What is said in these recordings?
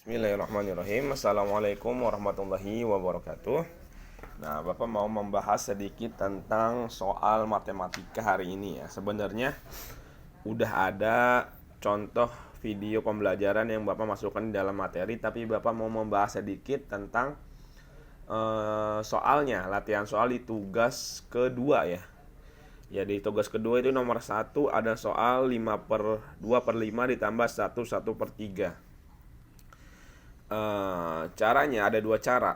Bismillahirrahmanirrahim. Assalamualaikum warahmatullahi wabarakatuh. Nah, Bapak mau membahas sedikit tentang soal matematika hari ini ya. Sebenarnya udah ada contoh video pembelajaran yang Bapak masukkan di dalam materi, tapi Bapak mau membahas sedikit tentang soalnya, latihan soal di tugas kedua ya. Ya, di tugas kedua itu nomor 1 ada soal 2/5 ditambah 1/3. Caranya ada dua cara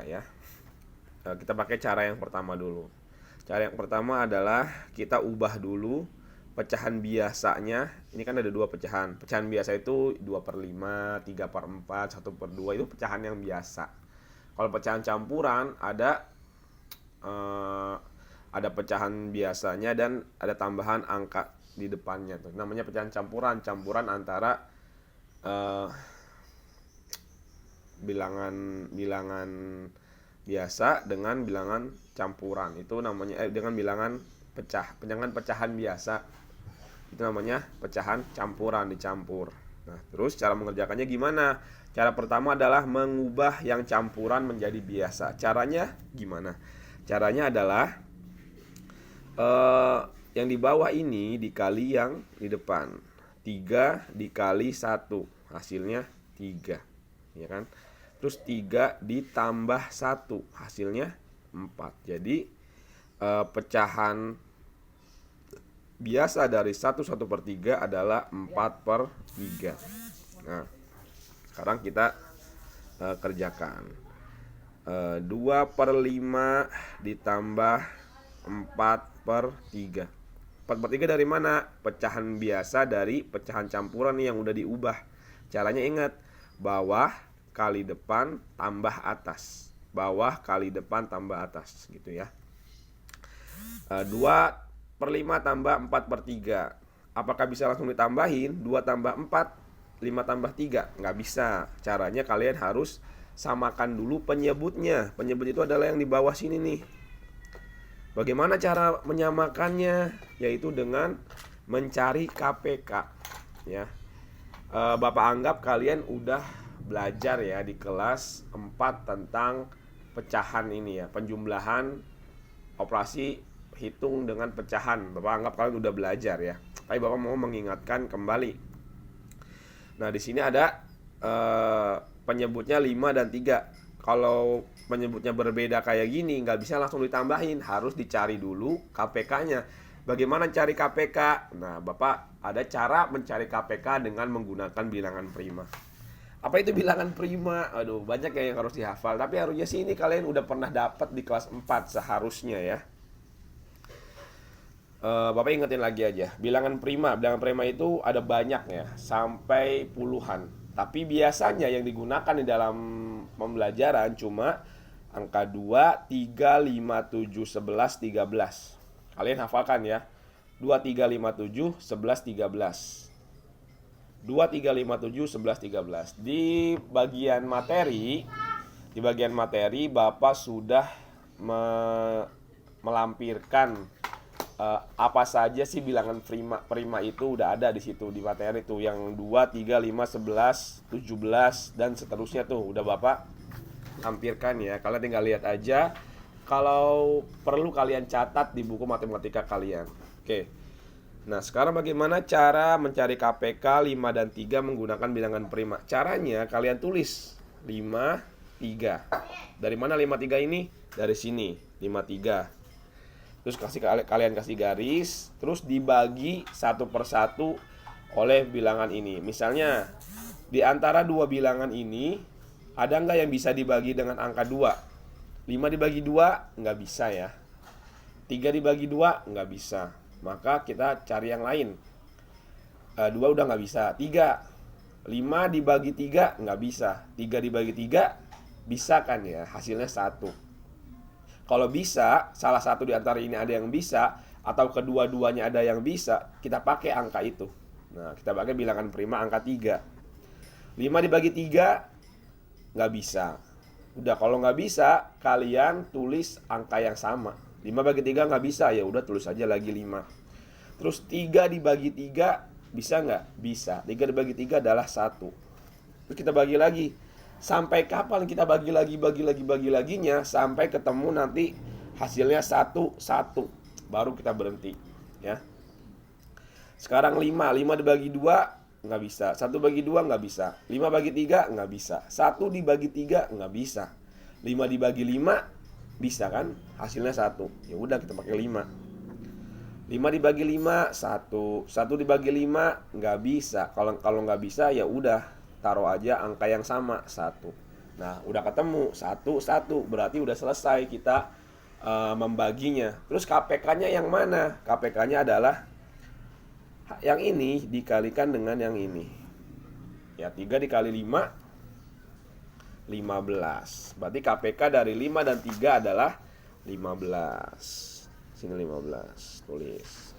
ya. Kita pakai cara yang pertama dulu. Cara yang pertama adalah kita ubah dulu pecahan biasanya. Ini kan ada dua pecahan. Pecahan biasa itu 2/5, 3/4, 1/2 itu pecahan yang biasa. Kalau pecahan campuran ada pecahan biasanya dan ada tambahan angka di depannya tuh. Namanya pecahan campuran antara bilangan biasa dengan bilangan campuran. Itu namanya dengan bilangan pecahan biasa. Itu namanya pecahan campuran, dicampur. Nah, terus cara mengerjakannya gimana? Cara pertama adalah mengubah yang campuran menjadi biasa. Caranya gimana? Caranya adalah yang di bawah ini dikali yang di depan. 3 dikali 1 hasilnya 3, ya kan? Terus 3 ditambah 1 hasilnya 4. Jadi pecahan biasa dari 1/3 adalah 4/3. Nah, sekarang kita kerjakan. 2/5 ditambah 4/3. 4/3 dari mana? Pecahan biasa dari pecahan campuran nih yang udah diubah. Caranya ingat, bawah kali depan tambah atas. Bawah kali depan tambah atas gitu ya. 2/5 tambah 4/3. Apakah bisa langsung ditambahin? 2 tambah 4, 5 tambah 3? Nggak bisa. Caranya kalian harus samakan dulu penyebutnya. Penyebut itu adalah yang di bawah sini nih. Bagaimana cara menyamakannya? Yaitu dengan mencari KPK ya. Bapak anggap kalian udah belajar ya di kelas 4 tentang pecahan ini ya, penjumlahan operasi hitung dengan pecahan. Bapak anggap kalian udah belajar ya. Tapi Bapak mau mengingatkan kembali. Nah, di sini ada penyebutnya 5 dan 3. Kalau penyebutnya berbeda kayak gini, nggak bisa langsung ditambahin, harus dicari dulu KPK-nya. Bagaimana cari KPK? Nah, Bapak ada cara mencari KPK dengan menggunakan bilangan prima. Apa itu bilangan prima? Aduh, banyak yang harus dihafal. Tapi harusnya sih ini kalian udah pernah dapat di kelas 4 seharusnya ya. Bapak ingetin lagi aja. Bilangan prima itu ada banyak ya, sampai puluhan. Tapi biasanya yang digunakan di dalam pembelajaran cuma angka 2, 3, 5, 7, 11, 13. Kalian hafalkan ya. 2, 3, 5, 7, 11, 13. 2, 3, 5, 7, 11, 13. Di bagian materi Bapak sudah melampirkan apa saja sih bilangan prima itu udah ada di situ di materi tuh, yang 2, 3, 5, 11, 17 dan seterusnya tuh udah Bapak lampirkan ya. Kalian tinggal lihat aja. Kalau perlu kalian catat di buku matematika kalian. Oke. Nah, sekarang bagaimana cara mencari KPK 5 dan 3 menggunakan bilangan prima? Caranya kalian tulis 5, 3. Dari mana 5, 3 ini? Dari sini, 5, 3. Terus kalian kasih garis, terus dibagi satu persatu oleh bilangan ini. Misalnya, di antara dua bilangan ini, ada nggak yang bisa dibagi dengan angka 2? 5 dibagi 2, nggak bisa ya. 3 dibagi 2, nggak bisa. Maka kita cari yang lain. 2 udah nggak bisa. 3, 5 dibagi 3 nggak bisa. 3 dibagi 3 bisa kan ya, hasilnya 1. Kalau bisa, salah satu di antara ini ada yang bisa, atau kedua-duanya ada yang bisa, kita pakai angka itu. Nah, kita pakai bilangan prima angka 3. 5 dibagi 3 nggak bisa. Udah, kalau nggak bisa, kalian tulis angka yang sama. 5 bagi 3 nggak bisa, ya udah tulis aja lagi 5. Terus 3 dibagi 3 bisa nggak? Bisa. 3 dibagi 3 adalah 1. Terus kita bagi lagi. Sampai kapan kita bagi laginya? Sampai ketemu nanti hasilnya 1, 1. Baru kita berhenti, ya. Sekarang 5 dibagi 2 nggak bisa. 1 bagi 2 nggak bisa. 5 bagi 3 nggak bisa. 1 dibagi 3 nggak bisa. 5 dibagi 5 bisa kan? Hasilnya 1. Ya udah kita pakai 5. 5 dibagi 5 1. 1 dibagi 5 nggak bisa. Kalau nggak bisa ya udah taruh aja angka yang sama 1. Nah, udah ketemu 1, 1. Berarti udah selesai kita membaginya. Terus KPK-nya yang mana? KPK-nya adalah yang ini dikalikan dengan yang ini. Ya, 3 dikali 5 15. Berarti KPK dari 5 dan 3 adalah 15. Sini 15, tulis.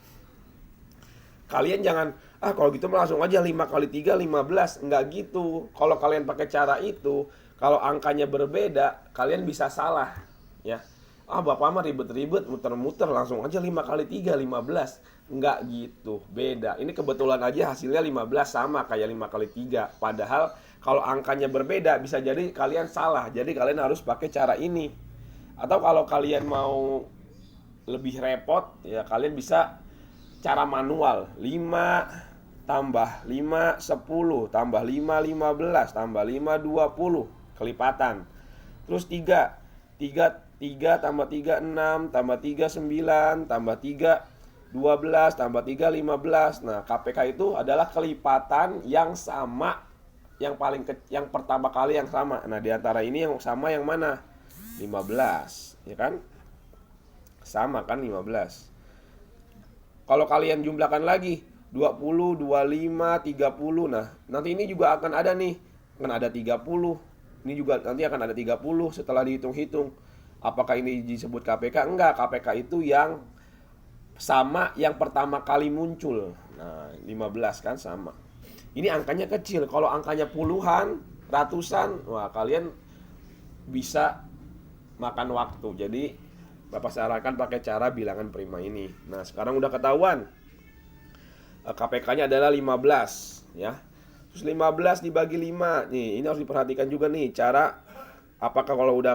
Kalian jangan, kalau gitu langsung aja 5 kali 3 15. Enggak gitu. Kalau kalian pakai cara itu, kalau angkanya berbeda, kalian bisa salah, ya. Bapak mah ribet-ribet, muter-muter, langsung aja 5 kali 3 15. Enggak gitu, beda. Ini kebetulan aja hasilnya 15 sama kayak 5 kali 3. Padahal kalau angkanya berbeda bisa jadi kalian salah. Jadi kalian harus pakai cara ini. Atau kalau kalian mau lebih repot, ya kalian bisa cara manual. 5 tambah 5 10 tambah 5 15 tambah 5 20 kelipatan. Terus 3 tambah 3 6 tambah 3 9 tambah 3 12 tambah 3 15. Nah, KPK itu adalah kelipatan yang sama, yang pertama kali yang sama. Nah, di antara ini yang sama yang mana? 15, ya kan? Sama kan 15. Kalau kalian jumlahkan lagi 20, 25, 30. Nah, nanti ini juga akan ada nih. Akan ada 30. Ini juga nanti akan ada 30 setelah dihitung-hitung. Apakah ini disebut KPK? Enggak, KPK itu yang sama yang pertama kali muncul. Nah, 15 kan sama. Ini angkanya kecil. Kalau angkanya puluhan, ratusan, wah kalian bisa makan waktu. Jadi Bapak sarankan pakai cara bilangan prima ini. Nah, sekarang udah ketahuan KPK-nya adalah 15, ya. Terus 15 dibagi 5. Nih, ini harus diperhatikan juga nih cara apakah kalau udah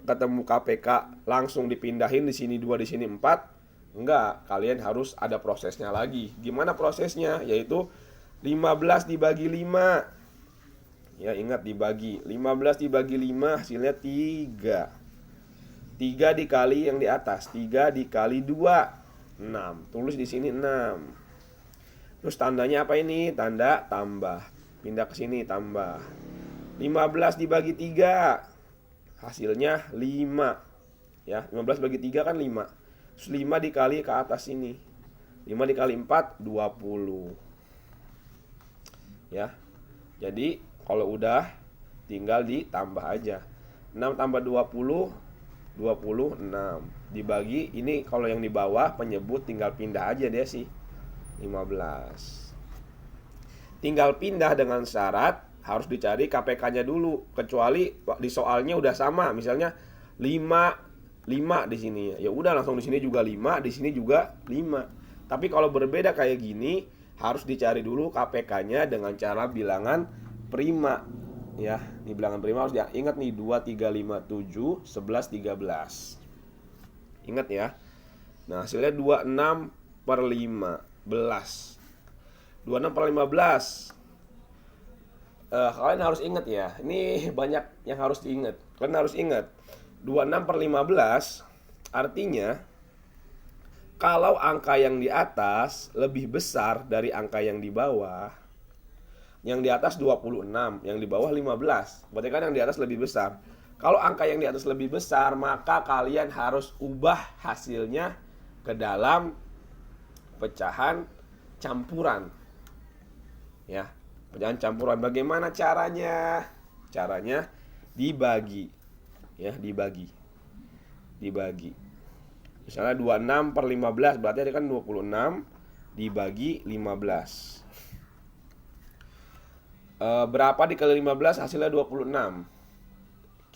ketemu KPK langsung dipindahin di sini 2 di sini 4? Enggak, kalian harus ada prosesnya lagi. Gimana prosesnya? Yaitu 15 dibagi 5. Ya, ingat dibagi. 15 dibagi 5 hasilnya 3. 3 dikali yang di atas, 3 dikali 2 6. Tulis di sini 6. Terus tandanya apa ini? Tanda tambah. Pindah ke sini tambah. 15 dibagi 3 hasilnya 5. Ya, 15 bagi 3 kan 5. Terus 5 dikali ke atas ini. 5 dikali 4 20. Ya. Jadi kalau udah tinggal ditambah aja. 6 tambah 20 26 dibagi ini, kalau yang di bawah penyebut tinggal pindah aja deh sih 15. Tinggal pindah dengan syarat harus dicari KPK-nya dulu, kecuali di soalnya udah sama, misalnya 5 di sini. Ya udah langsung di sini juga 5, di sini juga 5. Tapi kalau berbeda kayak gini harus dicari dulu KPK-nya dengan cara bilangan prima. Ya, di bilangan prima harus ingat nih 2, 3, 5, 7, 11, 13. Ingat ya. Nah, hasilnya 26 per 15. 26 per 15. Kalian harus ingat ya. Ini banyak yang harus diingat. Kalian harus ingat 26 per 15 artinya kalau angka yang di atas lebih besar dari angka yang di bawah. Yang di atas 26, yang di bawah 15. Berarti kan yang di atas lebih besar. Kalau angka yang di atas lebih besar, maka kalian harus ubah hasilnya ke dalam pecahan campuran. Ya, pecahan campuran. Bagaimana caranya? Caranya dibagi. Ya, dibagi. Misalnya 26 per 15, berarti ada kan 26 dibagi 15. Berapa dikali 15 hasilnya 26.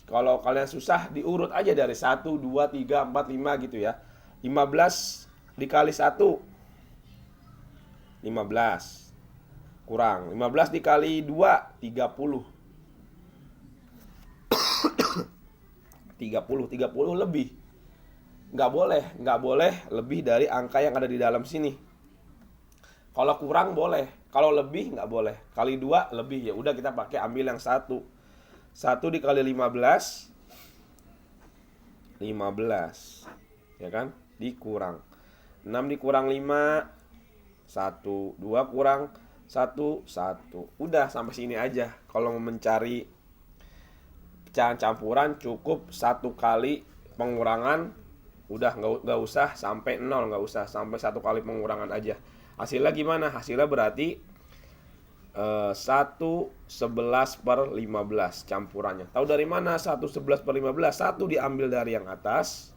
Kalau kalian susah diurut aja dari 1, 2, 3, 4, 5 gitu ya. 15 dikali 1 15. Kurang 15 dikali 2 30. 30 lebih. Nggak boleh lebih dari angka yang ada di dalam sini. Kalau kurang boleh, kalau lebih nggak boleh. Kali 2 lebih, ya udah kita pakai ambil yang 1. 1 dikali 15, ya kan? Dikurang 6 dikurang 5, 1. 2 kurang 1, 1. Udah sampai sini aja. Kalau mau mencari pecahan campuran cukup 1 kali pengurangan. Udah nggak usah sampai 0, nggak usah sampai 1 kali pengurangan aja. Hasilnya gimana? Hasilnya berarti 1/11/15 campurannya. Tahu dari mana 1/11/15? 1 diambil dari yang atas,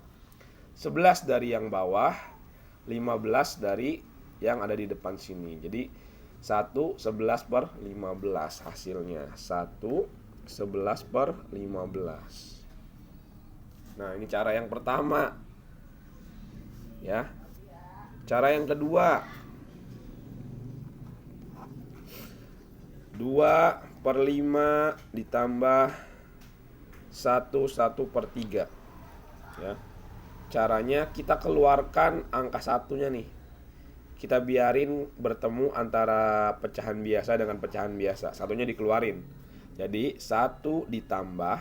11 dari yang bawah, 15 dari yang ada di depan sini. Jadi 1/11/15 hasilnya. 1/11/15. Nah, ini cara yang pertama. Ya. Cara yang kedua, 2/5 ditambah 1/3. Ya. Caranya kita keluarkan angka satunya nih. Kita biarin bertemu antara pecahan biasa dengan pecahan biasa. Satunya dikeluarin. Jadi 1 ditambah,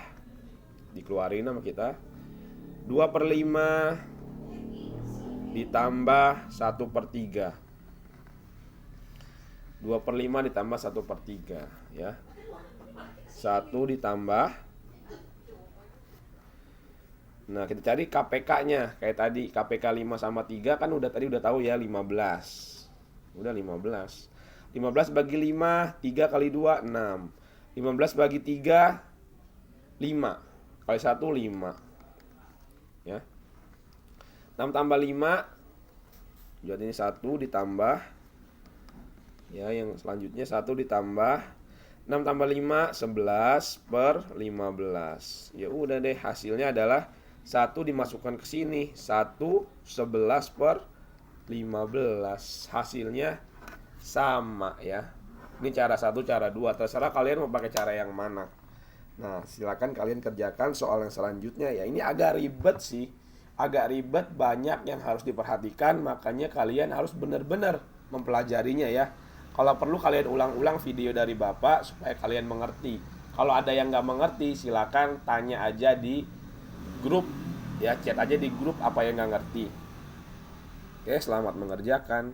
dikeluarin sama kita, 2/5 ditambah 1/3. 2/5 ditambah 1/3, ya. 1 ditambah. Nah, kita cari KPK-nya. Kayak tadi, KPK 5 sama 3 kan tadi udah tahu ya, 15. Udah 15. 15 bagi 5, 3 kali 2, 6. 15 bagi 3, 5. Kali 1, 5. Ya. 6 tambah 5, jadi ini 1 ditambah, ya, yang selanjutnya 1 ditambah 6 tambah 5, 11/15. Ya udah deh, hasilnya adalah 1 dimasukkan ke sini, 1/11/15. Hasilnya sama, ya. Ini cara 1, cara 2. Terserah kalian mau pakai cara yang mana. Nah, silakan kalian kerjakan soal yang selanjutnya ya. Ini agak ribet sih. Agak ribet, banyak yang harus diperhatikan, makanya kalian harus benar-benar mempelajarinya ya. Kalau perlu kalian ulang-ulang video dari Bapak supaya kalian mengerti. Kalau ada yang nggak mengerti, silakan tanya aja di grup ya, chat aja di grup apa yang nggak ngerti. Oke, selamat mengerjakan.